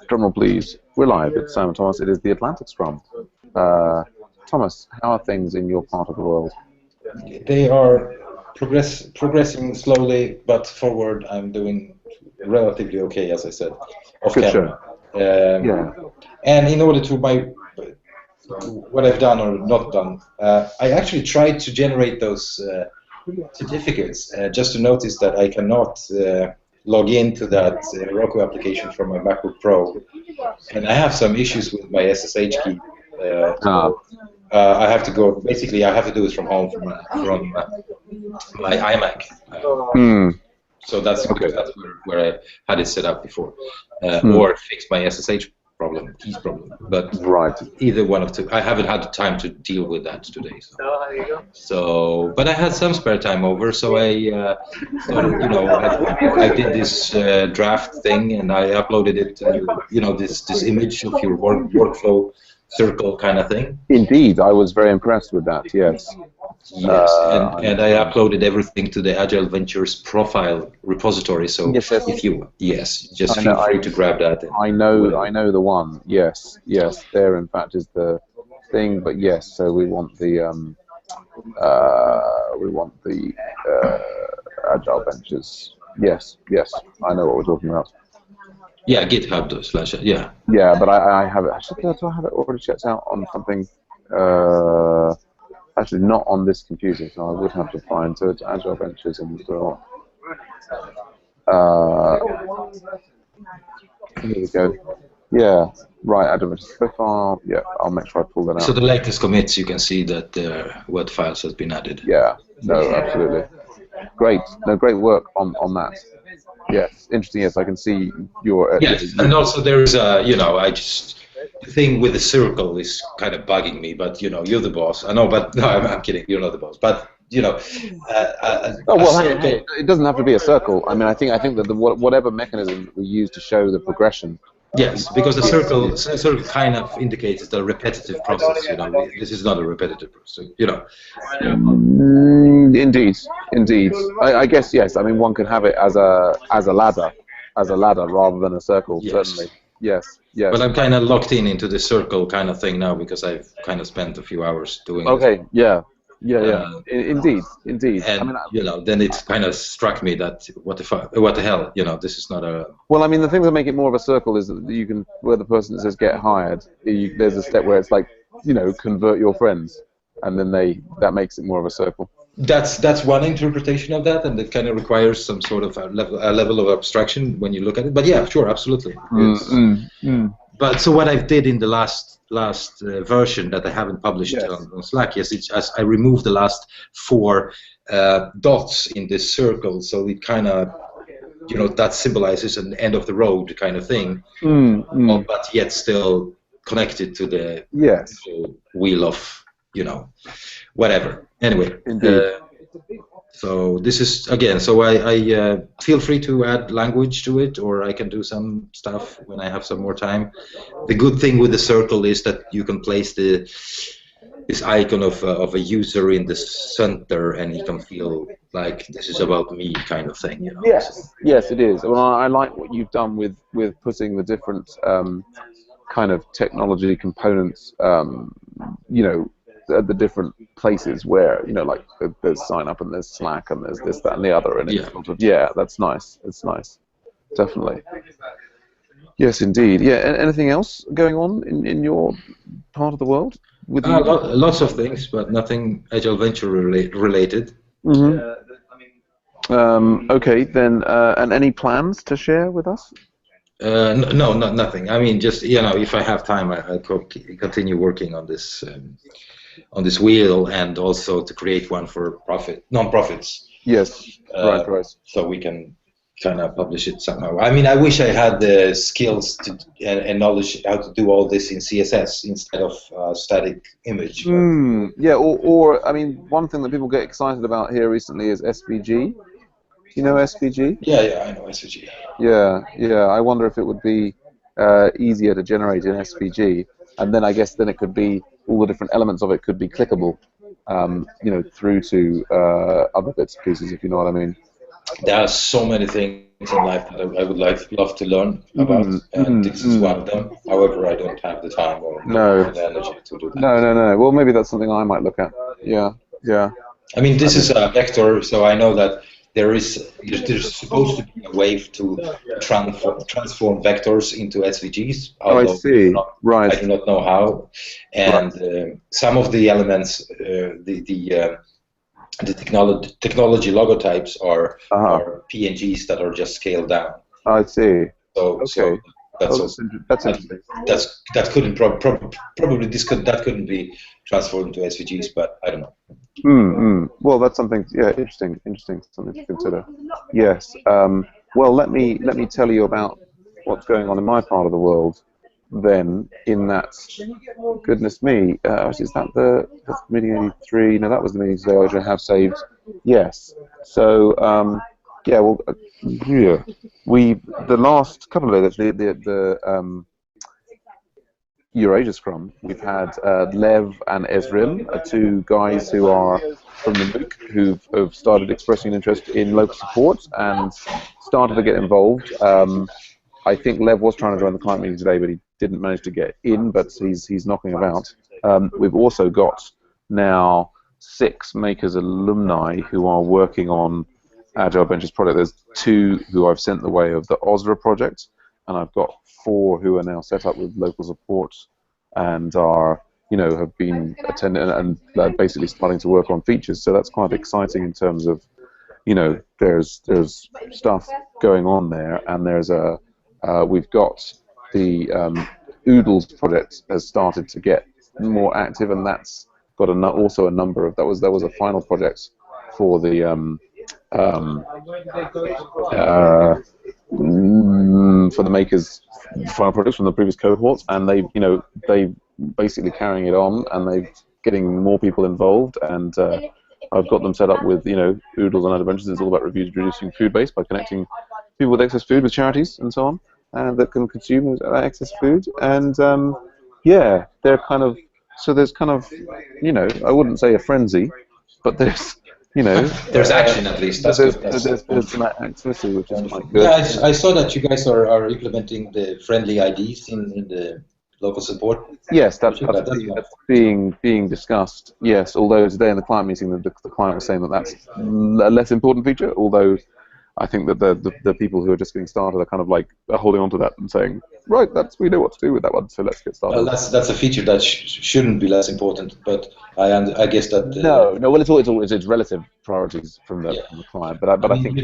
Drumroll, please. We're live. It's Sam and Thomas. It is the Atlantic Scrum. Thomas, how are things in your part of the world? They are progressing slowly, but forward. I'm doing relatively okay, as I said, off camera. Yeah. And in order to what I've done or not done, I actually tried to generate those certificates just to notice that I cannot log into that Roku application from my MacBook Pro, and I have some issues with my SSH key. I have to go. Basically, I have to do it from home from my iMac. So that's because that's where I had it set up before, or fix my SSH keys problem. But either one of two. I haven't had the time to deal with that today. So but I had some spare time over, so I did this draft thing, and I uploaded it to this image of your workflow circle kind of thing. Indeed, I was very impressed with that. Yes. Yes, and I uploaded everything to the AgileVentures profile repository. So if you just feel free to grab that. I know the one. Yes. There, in fact, is the thing. But yes, so we want the AgileVentures. Yes. I know what we're talking about. Yeah, GitHub / yeah. Yeah, but I have it. Actually, do I have it already checked out on something? Actually, not on this computer, so I would have to find. So it's AgileVentures and here we go. Yeah, right. AgileVentures profile. Yeah, I'll make sure I pull that out. So the latest commits, you can see that what files has been added. Yeah. No, absolutely. Great. No, great work on that. Yes, interesting. Yes, I can see your. Yes, and also there's the thing with the circle is kind of bugging me, but you're the boss. I know, but no, I'm kidding. You're not the boss, but it doesn't have to be a circle. I mean, I think that whatever mechanism we use to show the progression. Yes, because the circle kind of indicates the repetitive process. This is not a repetitive process. Indeed. I guess yes. I mean, one could have it as a ladder rather than a circle. Yes. Certainly. Yes. But I'm kind of locked into the circle kind of thing now because I've kind of spent a few hours doing. Okay. This. Yeah. Indeed. And I mean, then it kind of struck me that what the hell, this is not a. Well, I mean, the thing that make it more of a circle is that you can, where the person that says get hired, there's a step where it's like, convert your friends, and then that makes it more of a circle. That's one interpretation of that, and it kind of requires some sort of a level of abstraction when you look at it. But yeah, sure, absolutely. But so what I did in the last version that I haven't published on Slack is I removed the last 4 dots in this circle, so it kind of that symbolizes an end of the road kind of thing, but yet still connected to the wheel of whatever. Anyway, so this is again. So I feel free to add language to it, or I can do some stuff when I have some more time. The good thing with the circle is that you can place this icon of a user in the center, and he can feel like this is about me, kind of thing. Yes, it is. Well, I like what you've done with putting the different kind of technology components. At the different places where like there's sign up and there's Slack and there's this, that, and the other, and it's sort of, that's nice. It's nice, definitely. Yes, indeed. Yeah. Anything else going on in your part of the world? With lots of things, but nothing AgileVenture related. Okay, then, and any plans to share with us? No, nothing. I mean, just if I have time, I'll continue working on this. On this wheel, and also to create one for non-profits. Yes, right. So we can kind of publish it somehow. I mean, I wish I had the skills and knowledge how to do all this in CSS instead of static image. Yeah, or I mean, one thing that people get excited about here recently is SVG. You know SVG? Yeah, I know SVG. Yeah. I wonder if it would be easier to generate in SVG, and then I guess then it could be all the different elements of it could be clickable, through to other bits and pieces, if you know what I mean. There are so many things things in life that I would love to learn about, and this is one of them. However, I don't have the time or the energy to do that. No. Well, maybe that's something I might look at. Yeah. I mean, this is a vector, so I know that there's supposed to be a wave to transform vectors into SVGs. I see. I do not know how, and some of the elements, the technology logotypes are PNGs that are just scaled down. I see. So that's interesting. That couldn't probably that couldn't be transformed to SVGs, but I don't know. Well, that's something. Yeah, interesting. Something to consider. Yes. Well, let me tell you about what's going on in my part of the world. Then, in that, goodness me, is that that's meeting 83? No, that was the meeting today, which I have saved. Yes. So, yeah. Well, the last couple of days, the Eurasia Scrum, we've had Lev and Ezrin, two guys who are from the MOOC who've started expressing an interest in local support and started to get involved. I think Lev was trying to join the client meeting today, but he didn't manage to get in, but he's knocking about. We've also got now 6 Makers alumni who are working on AgileVentures project. There's 2 who I've sent the way of the OSRA project, and I've got 4 who are now set up with local support and are, have been attending and basically starting to work on features. So that's quite exciting in terms of, there's stuff going on there, and there's we've got the Oodles project has started to get more active, and that's got also a number of that was a final project for the makers final projects from the previous cohorts, and they basically carrying it on, and they're getting more people involved, and I've got them set up with Oodles and AtlanticScrum. It's all about reducing food waste by connecting people with excess food with charities and so on, that can consume excess food, and yeah, they're kind of there's kind of I wouldn't say a frenzy, but there's there's action at least. That's there's, good. There's some activity, which is quite good. Yeah, I saw that you guys are implementing the friendly IDs in the local support. Yes, that's being discussed. Yes, although today in the client meeting, the client was saying that that's a less important feature. Although I think that the people who are just getting started are kind of like holding on to that and saying, right, we know what to do with that one, so let's get started. Well, that's a feature that shouldn't be less important, but I guess that no. Well, it's relative priorities from the client, but I think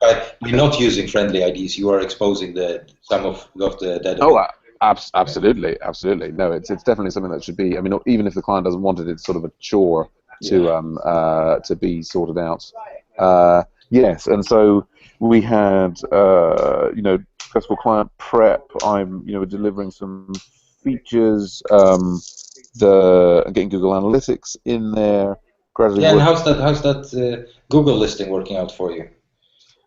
by not using friendly IDs, you are exposing some of the data. Oh, absolutely. No, it's definitely something that should be. I mean, even if the client doesn't want it, it's sort of a chore to be sorted out. Yes, and so we had successful client prep. I'm delivering some features, getting Google Analytics in there. Gradually and how's that Google listing working out for you?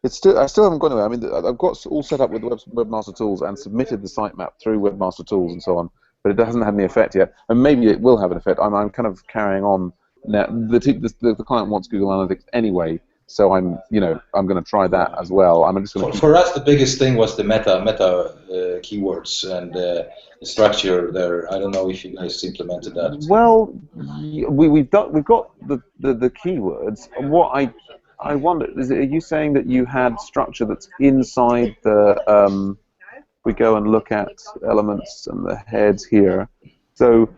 I still haven't gone anywhere. I mean, I've got all set up with Webmaster Tools and submitted the sitemap through Webmaster Tools and so on, but it hasn't had any effect yet. And maybe it will have an effect. I'm kind of carrying on now. The client wants Google Analytics anyway, so I'm going to try that as well. I'm just going for us, the biggest thing was the meta keywords and the structure there. I don't know if you guys implemented that. Well, we've got the keywords. What I wonder, are you saying that you had structure that's inside the, we go and look at elements and the heads here. So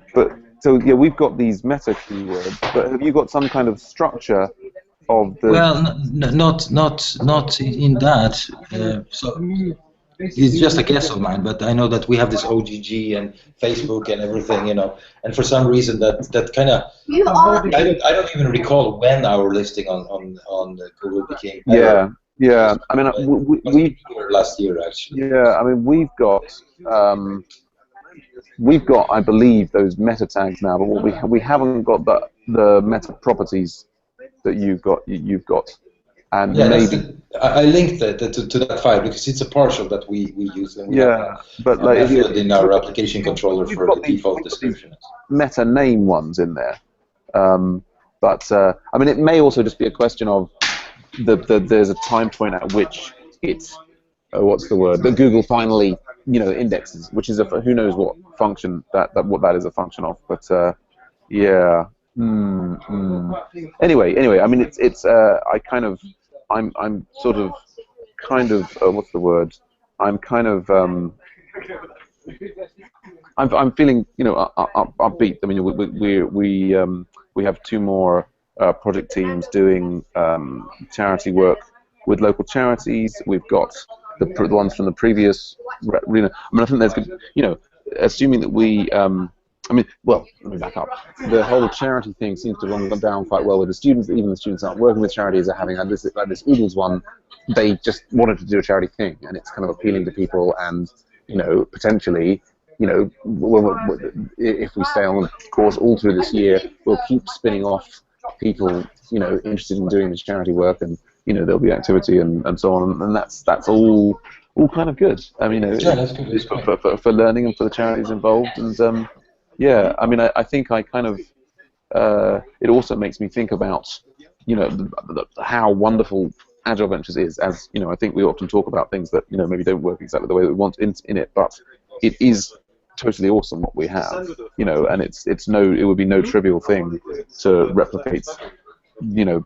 yeah, we've got these meta keywords, but have you got some kind of structure of the... Well, not in that. So it's just a guess of mine, but I know that we have this OGG and Facebook and everything, and for some reason that kind of I don't even recall when our listing on Google became better. Yeah. I mean, we last year actually. Yeah, I mean we've got I believe those meta tags now, but what we haven't got the meta properties that you've got. And maybe I linked that to that file because it's a partial that we use. And but like in our application controller for the default description. Meta name ones in there, but I mean it may also just be a question of there's a time point at which it's what's the word, that Google finally, indexes, which is who knows what function what that is a function of, but yeah. Anyway, I mean, it's I'm sort of what's the word? I'm kind of I'm feeling upbeat. I mean, we have 2 more project teams doing charity work with local charities. We've got the ones from the previous. I mean, I think there's good. Assuming that we. Well, let me back up. The whole charity thing seems to run down quite well with the students. Even the students aren't working with charities are having this Oodles one. They just wanted to do a charity thing, and it's kind of appealing to people. And potentially, if we stay on course all through this year, we'll keep spinning off people, interested in doing this charity work, and there'll be activity and so on, and that's all kind of good. I mean, that's good. For learning and for the charities involved, and yeah, I mean, I think I kind of it also makes me think about how wonderful AgileVentures is. As I think we often talk about things that maybe don't work exactly the way that we want in it, but it is totally awesome what we have, and it would be no trivial thing to replicate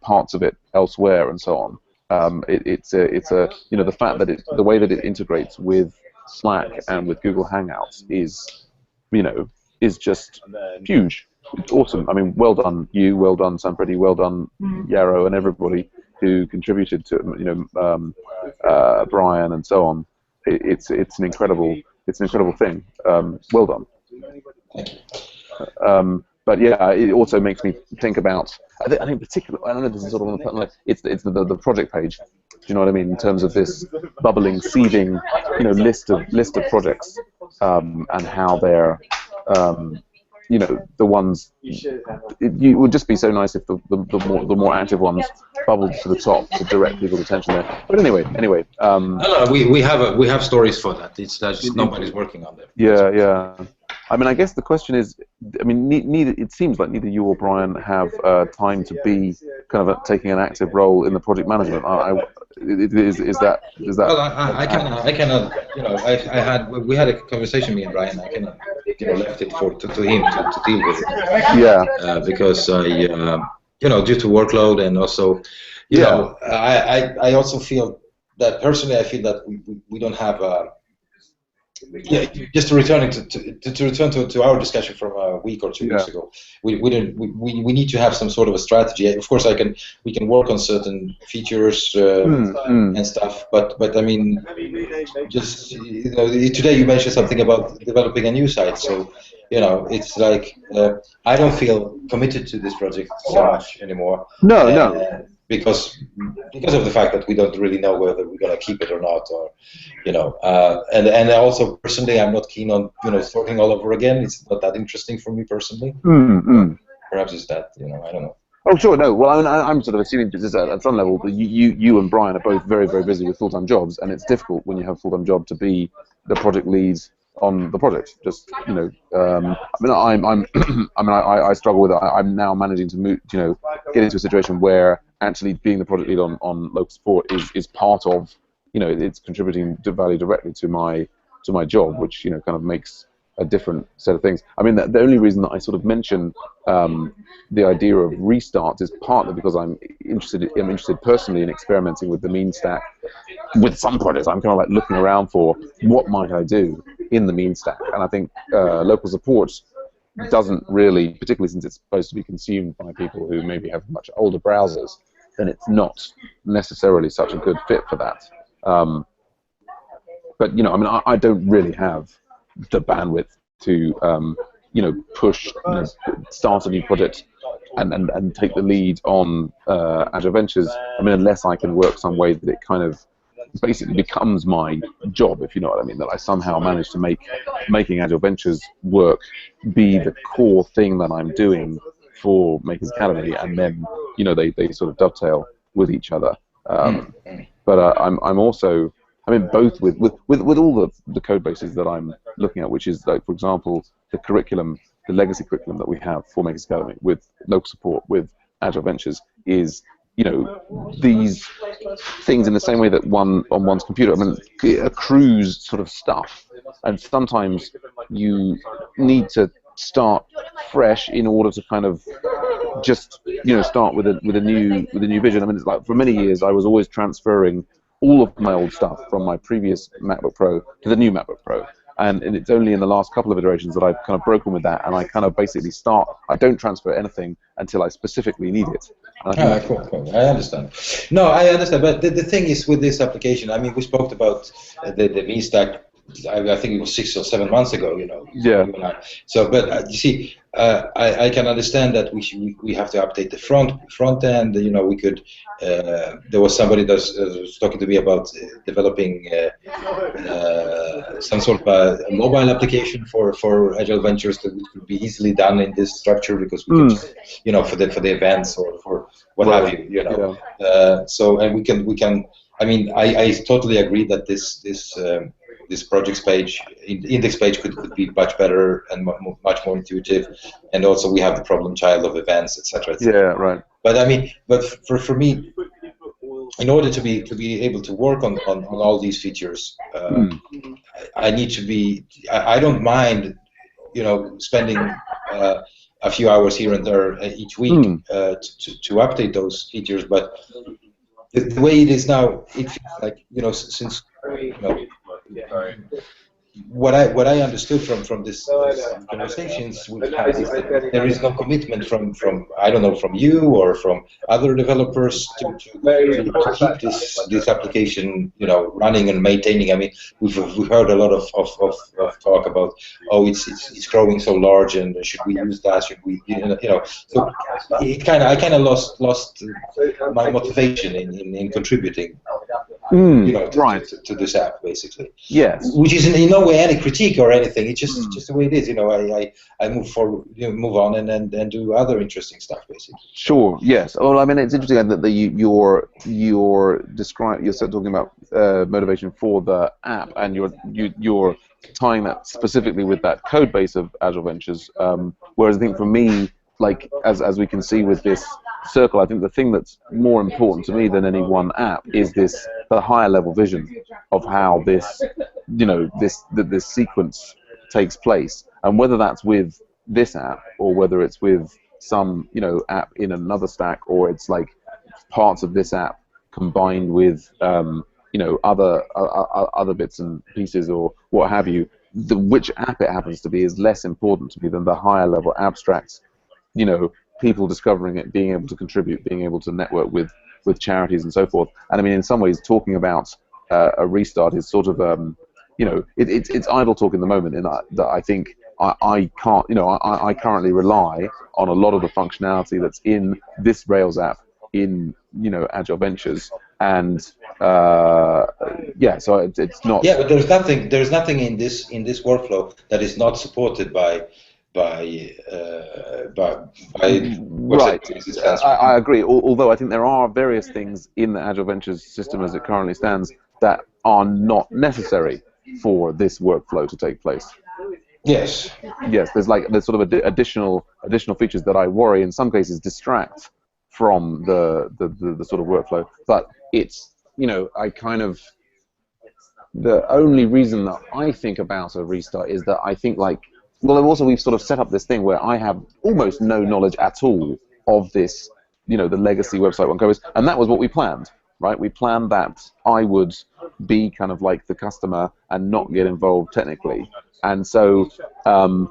parts of it elsewhere and so on. It's the fact that the way that it integrates with Slack and with Google Hangouts is just huge. It's awesome. I mean, well done you, well done Sanfredi, well done Yarrow and everybody who contributed to Brian and so on. It's an incredible thing. Well done. But yeah, it also makes me think about. I think particularly. I don't know if this is sort of on the. It's the project page. Do you know what I mean? In terms of this bubbling, seething, list of projects, and how they're, the ones. It would just be so nice if the more active ones bubbled to the top to direct people's attention there. But anyway. No, we have stories for that. It's just nobody's working on them. Yeah. I mean, I guess the question is, I mean, it seems like neither you or Brian have time to be kind of taking an active role in the project management. Is that? Well, I cannot. We had a conversation, me and Brian. I cannot, left it to him to deal with it. Yeah. Because I, due to workload and also, I also feel that personally, I feel that we don't have. Just to return to our discussion from a week or 2 weeks ago, we need to have some sort of a strategy. Of course, we can work on certain features and stuff, but I mean, just today you mentioned something about developing a new site, so it's like I don't feel committed to this project so much anymore. No. Because of the fact that we don't really know whether we're going to keep it or not, or and also personally, I'm not keen on starting all over again. It's not that interesting for me personally. Perhaps it's that I don't know. Oh sure, no. Well, I'm sort of assuming just at some level that you and Brian are both very, very busy with full-time jobs, and it's difficult when you have a full-time job to be the project lead on the project. Just I mean, I struggle with it. I'm now managing to move, get into a situation where actually being the project lead on LocalSupport is part of, it's contributing to value directly to my job, which kind of makes a different set of things. I mean, the only reason that I sort of mention the idea of restarts is partly because I'm interested personally in experimenting with the mean stack. With some projects, I'm kind of like looking around for what might I do in the mean stack, and I think LocalSupport doesn't really, particularly since it's supposed to be consumed by people who maybe have much older browsers, then it's not necessarily such a good fit for that. But I mean, I don't really have the bandwidth to push, start a new project and take the lead on AgileVentures. I mean, unless I can work some way that it kind of basically becomes my job, if you know what I mean, that I somehow manage to making AgileVentures work be the core thing that I'm doing for Makers Academy, and then they sort of dovetail with each other. But I'm also, I mean, both with all the code bases that I'm looking at, which is like, for example, the curriculum, the legacy curriculum that we have for Makers Academy with LocalSupport, with AgileVentures, is you know, these things in the same way that one on one's computer. I mean, it accrues sort of stuff, and sometimes you need to start fresh in order to kind of just, you know, start with a new vision. I mean, it's like for many years I was always transferring all of my old stuff from my previous MacBook Pro to the new MacBook Pro. And it's only in the last couple of iterations that I've kind of broken with that, and I kind of basically I don't transfer anything until I specifically need it. Cool. I understand. No, I understand, but the thing is with this application, I mean, we spoke about the VStack, I think it was 6 or 7 months ago, you know. Yeah. So, but you see, I can understand that we have to update the front end. You know, we could. There was somebody that was talking to me about developing some sort of a mobile application for AgileVentures that could be easily done in this structure, because we could, you know, for the events or for what have you, you know. Yeah. So, and we can. I mean, I totally agree that this projects page, index page, could be much better and much more intuitive, and also we have the problem child of events, etc. Yeah, right. But I mean, but for me, in order to be able to work on all these features, I need to be. I don't mind, you know, spending a few hours here and there each week to update those features, but the way it is now, it feels like, you know, since, you know, what I understood from this conversations we've had is that there is no commitment from I don't know, from you or from other developers to keep this application, you know, running and maintaining. I mean, we've heard a lot of talk about, oh, it's growing so large, and should we use that? Should we, you know? So I kind of lost my motivation in contributing. You know, to this app, basically. Yes. Which is in no way any critique or anything. It's just the way it is. You know, I move forward, you know, move on, and do other interesting stuff, basically. Sure. Yes. Well, I mean, it's interesting that you're talking about motivation for the app, and you're tying that specifically with that code base of AgileVentures. Whereas I think for me, like as we can see with this circle, I think the thing that's more important to me than any one app is the higher level vision of how this, you know, this sequence takes place, and whether that's with this app or whether it's with some, you know, app in another stack, or it's like parts of this app combined with you know, other bits and pieces or what have you. Which app it happens to be is less important to me than the higher level abstracts, you know, people discovering it, being able to contribute, being able to network with charities and so forth. And I mean, in some ways, talking about a restart is sort of, you know, it's idle talk in the moment, in that I think I can't, you know, I currently rely on a lot of the functionality that's in this Rails app in, you know, AgileVentures, and yeah, so it's not. Yeah, but there's nothing in this workflow that is not supported by right. I agree. Although I think there are various things in the AgileVentures system as it currently stands that are not necessary for this workflow to take place. Yes. Yes. There's sort of additional features that I worry in some cases distract from the sort of workflow. But it's, you know, the only reason that I think about a restart is that I think, like, well, also we've sort of set up this thing where I have almost no knowledge at all of this, you know, the legacy website one covers, and that was what we planned, right? We planned that I would be kind of like the customer and not get involved technically, and so, and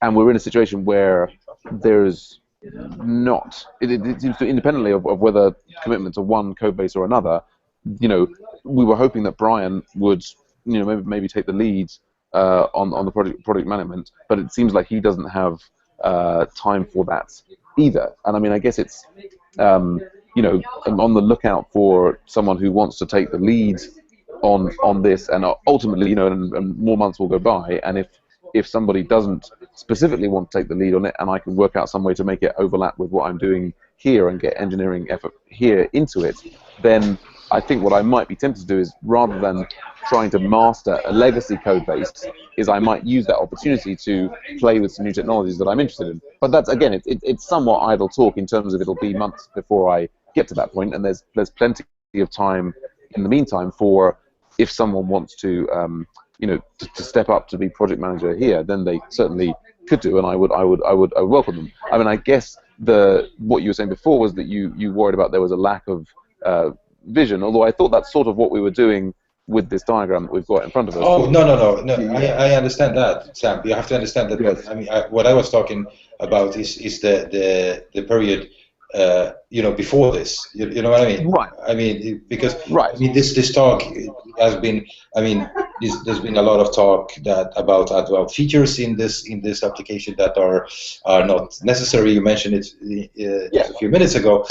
we're in a situation where there's not, it seems to, independently of whether commitment to one code base or another, you know, we were hoping that Brian would, you know, maybe take the lead on the project management, but it seems like he doesn't have time for that either. And I mean, I guess it's, you know, I'm on the lookout for someone who wants to take the lead on this, and ultimately, you know, and more months will go by, and if somebody doesn't specifically want to take the lead on it, and I can work out some way to make it overlap with what I'm doing here and get engineering effort here into it, then I think what I might be tempted to do is, rather than trying to master a legacy code base, is I might use that opportunity to play with some new technologies that I'm interested in. But that's, again, it's somewhat idle talk in terms of it'll be months before I get to that point, and there's plenty of time in the meantime for, if someone wants to to step up to be project manager here, then they certainly could do, and I would welcome them. I mean, I guess what you were saying before was that you worried about there was a lack of vision, although I thought that's sort of what we were doing with this diagram that we've got in front of us. Oh, no. I understand that, Sam. You have to understand that. Yes. I mean, what I was talking about is the period, before this. You know what I mean? Right. I mean, because right. I mean, this talk has been. I mean, there's been a lot of talk about features in this application that are not necessary. You mentioned it yes. a few minutes ago.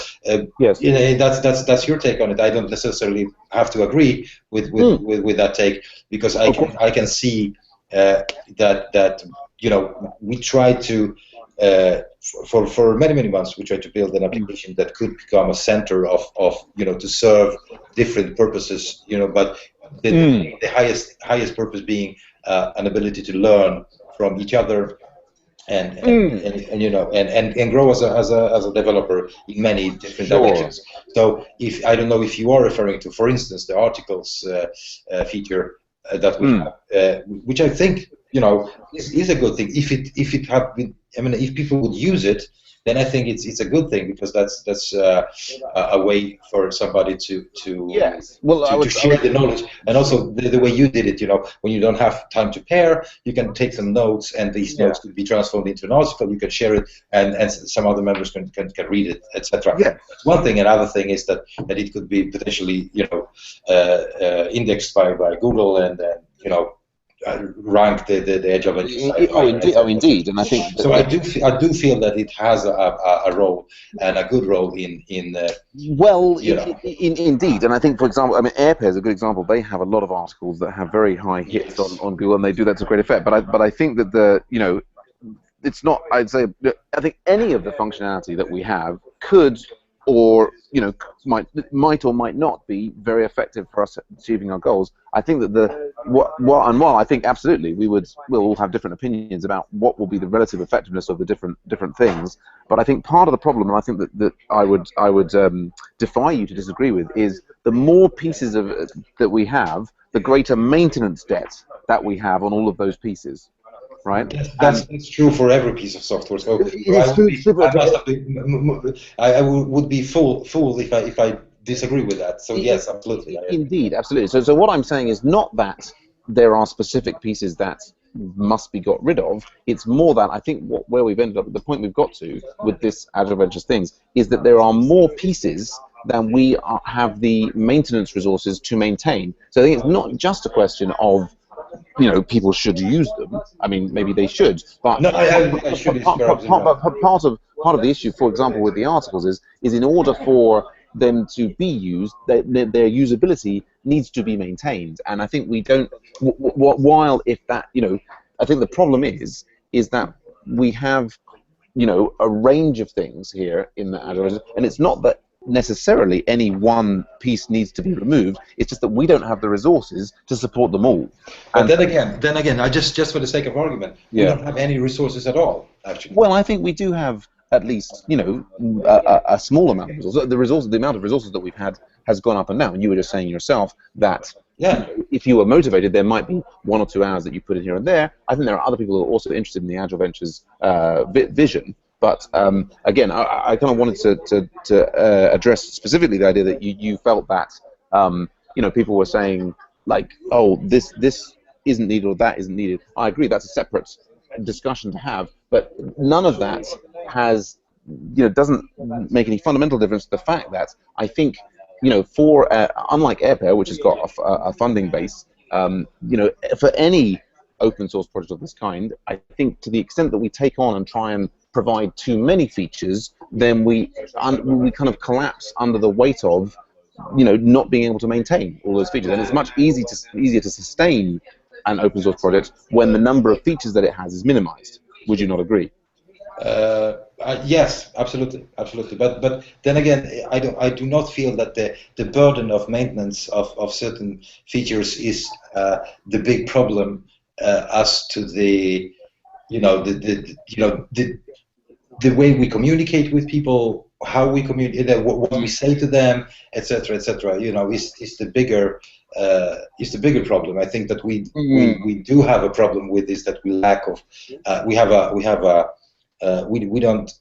Yes. That's your take on it. I don't necessarily have to agree with that take, because I can see that we try to. For many months, we tried to build an application that could become a center of to serve different purposes, but the highest purpose being an ability to learn from each other and grow as a developer in many different directions. So I don't know if you are referring to, for instance, the articles feature that we have, which I think is a good thing. If it had been, if people would use it, then I think it's a good thing, because that's a way for somebody to share the knowledge, and also the way you did it. When you don't have time to pair, you can take some notes, and these notes could be transformed into an article. You can share it, and some other members can read it, etc. Yeah. That's one thing. Another thing is that it could be potentially indexed by Google, and rank the AgileVentures. Indeed, and I think so. I do feel that it has a role, and a good role in indeed, and I think, for example, AirPair is a good example. They have a lot of articles that have very high hits on Google, and they do that to great effect. But I think that it's not. I think any of the functionality that we have could, or might or might not be very effective for us achieving our goals. I think that while I think absolutely we'll all have different opinions about what will be the relative effectiveness of the different things. But I think part of the problem, and I think that I would defy you to disagree with, is the more pieces that we have, the greater maintenance debt that we have on all of those pieces. Right. That's true for every piece of software. So I would be fool if I disagree with that. So yes, absolutely. Indeed, absolutely. So what I'm saying is not that there are specific pieces that must be got rid of. It's more that I think where we've ended up, the point we've got to with this AgileVentures things, is that there are more pieces than we have the maintenance resources to maintain. So I think it's not just a question of people should use them. I mean, maybe they should, but no, I should part of the issue, for example, with the articles is in order for them to be used, their usability needs to be maintained. And I think we don't. While if that, I think the problem is that we have, a range of things here in the Agile, and it's not that necessarily any one piece needs to be removed. It's just that we don't have the resources to support them all. And then again, I just for the sake of argument, we don't have any resources at all, actually. Well, I think we do have at least, a small amount of resources. The amount of resources that we've had has gone up and down. And you were just saying yourself that if you were motivated, there might be 1 or 2 hours that you put in here and there. I think there are other people who are also interested in the AgileVentures vision. But again, I kind of wanted to address specifically the idea that you felt that people were saying like, oh, this isn't needed or that isn't needed. I agree, that's a separate discussion to have, but none of that has doesn't make any fundamental difference to the fact that I think for unlike AirPair, which has got a funding base, for any open source project of this kind, I think to the extent that we take on and try and provide too many features, then we kind of collapse under the weight of not being able to maintain all those features. And it's much easier to sustain an open source project when the number of features that it has is minimized. Would you not agree? Yes, absolutely. But then again, I do not feel that the burden of maintenance of certain features is the big problem as to the way we communicate with people how we communicate, what we say to them, etc., etc. Is the bigger problem. I think that we do have a problem with this, that we lack of. We don't.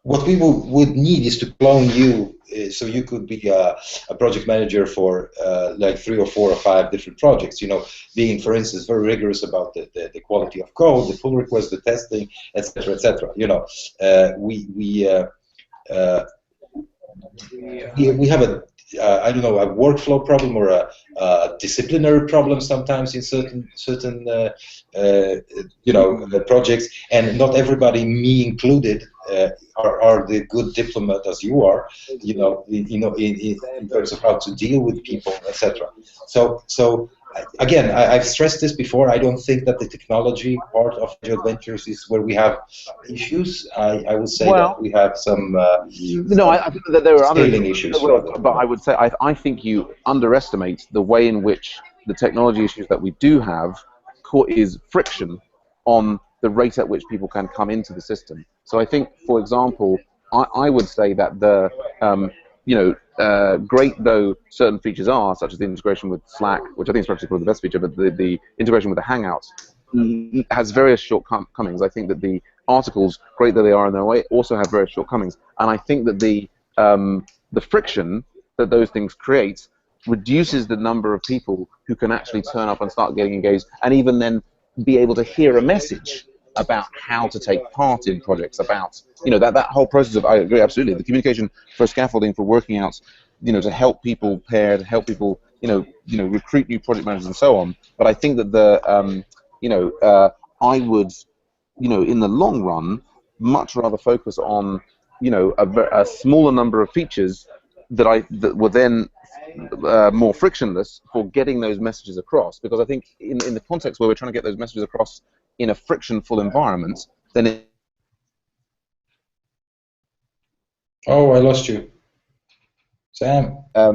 What we would need is to clone you, so you could be a project manager for like 3 or 4 or 5 different projects. Being, for instance, very rigorous about the quality of code, the pull request, the testing, etc., etc. We have a I don't know, a workflow problem or a disciplinary problem sometimes in certain projects, and not everybody, me included, are the good diplomat as you are, in terms of how to deal with people, etc. So again, I've stressed this before. I don't think that the technology part of AgileVentures is where we have issues. I would say that we have some I think that there are other issues. But I would say I think you underestimate the way in which the technology issues that we do have is friction on the rate at which people can come into the system. So I think, for example, I would say that the great though certain features are, such as the integration with Slack, which I think is probably the best feature, but the integration with the Hangouts has various shortcomings. I think that the articles, great though they are in their way, also have various shortcomings, and I think that the friction that those things create reduces the number of people who can actually turn up and start getting engaged, and even then be able to hear a message about how to take part in projects, about that whole process of, I agree absolutely, the communication for scaffolding, for working out, to help people pair, to help people recruit new project managers and so on. But I think that I would in the long run much rather focus on a smaller number of features that were then more frictionless for getting those messages across, because I think in the context where we're trying to get those messages across in a frictionful environment, then Oh, I lost you, Sam. I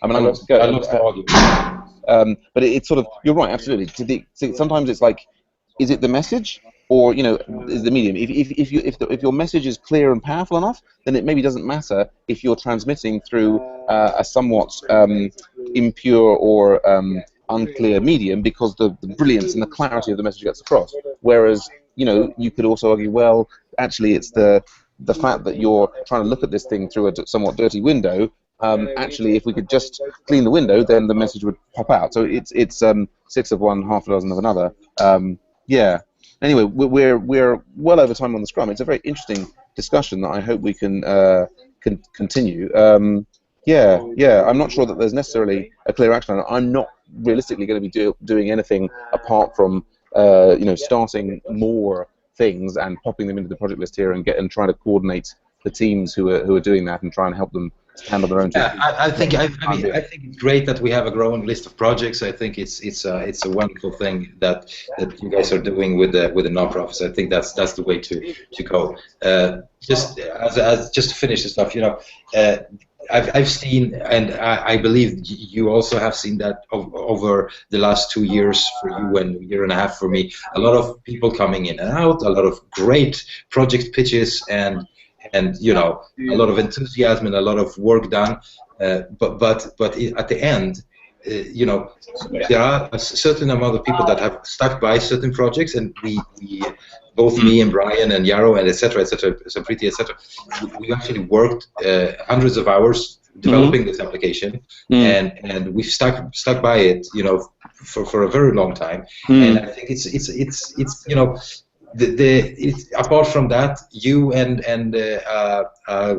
lost the audio. But it's sort of, you're right, absolutely. Sometimes it's like, is it the message, or is the medium? If your message is clear and powerful enough, then it maybe doesn't matter if you're transmitting through a somewhat impure or unclear medium, because the brilliance and the clarity of the message gets across. Whereas you could also argue, well, actually it's the fact that you're trying to look at this thing through a somewhat dirty window. Actually, if we could just clean the window, then the message would pop out. So it's 6 of one, half a dozen of another. Yeah. Anyway, we're well over time on the Scrum. It's a very interesting discussion that I hope we can continue. Yeah. I'm not sure that there's necessarily a clear action. I'm not realistically going to be doing anything apart from starting more things and popping them into the project list here and trying to coordinate the teams who are doing that and try and help them stand on their own. I think it's great that we have a growing list of projects. I think it's a wonderful thing that you guys are doing with the nonprofits. I think that's the way to go. Just to finish this stuff, I've seen, and I believe you also have seen that over the last 2 years for you and a year and a half for me, a lot of people coming in and out, a lot of great project pitches, and a lot of enthusiasm and a lot of work done. But at the end, there are a certain amount of people that have stuck by certain projects, and we both me and Brian and Yarrow and etc. Sampriti, etc. We actually worked hundreds of hours developing this application, and we've stuck by it, for a very long time. And I think it's apart from that, you and a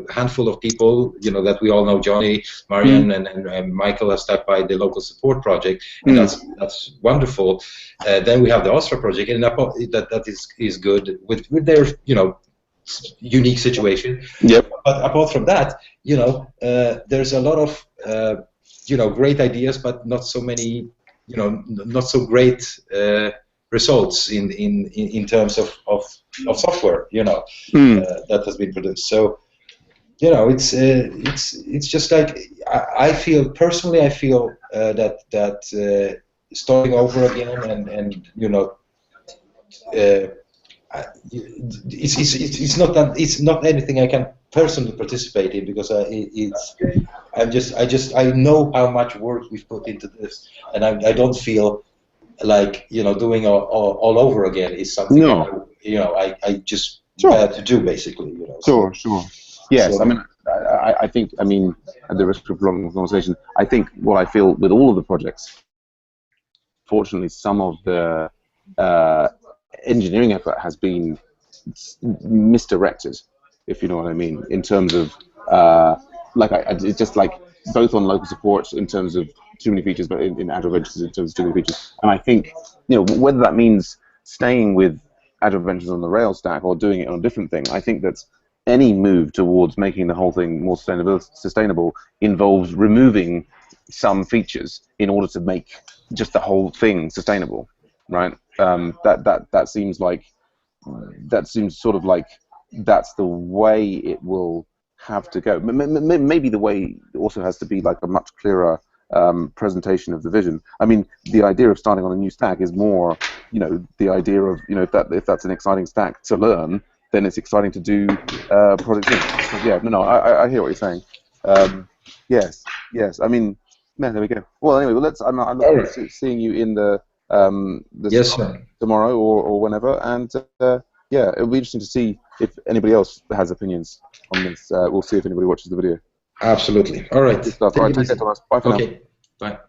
handful of people, that we all know, Johnny, Marian, and Michael, have stuck by the LocalSupport project, and that's wonderful. Then we have the Ostra project, and that is good with their unique situation. Yep. But apart from that, there's a lot of great ideas, but not so many, not so great results in terms of software, that has been produced. So, it's just like I feel personally. I feel that starting over again and it's not that, it's not anything I can personally participate in, because I know how much work we've put into this, and I don't feel like, you know, doing all over again is something I just had to do, basically, you know. Sure. Yes, so, I mean, I think, I mean, at the risk of prolonging the conversation, I think what I feel with all of the projects, fortunately, some of the engineering effort has been misdirected, if you know what I mean, in terms of like it's just like both on local support in terms of too many features, but in AgileVentures in terms of too many features. And I think, you know, whether that means staying with AgileVentures on the Rails stack or doing it on a different thing, I think that any move towards making the whole thing more sustainable involves removing some features in order to make just the whole thing sustainable, right? That seems like, that seems sort of like that's the way it will have to go. Maybe the way also has to be like a much clearer presentation of the vision. I mean, the idea of starting on a new stack is more, you know, the idea of, you know, if that's an exciting stack to learn, then it's exciting to do projects. Yeah, no, I hear what you're saying. Yes. I mean, no, there we go. Well, anyway, well, I look forward to seeing you in the yes, sir. tomorrow or whenever, and yeah, it'll be interesting to see if anybody else has opinions on this. We'll see if anybody watches the video. Absolutely. All right. All right, take care, Thomas. Bye for now. Okay. Bye.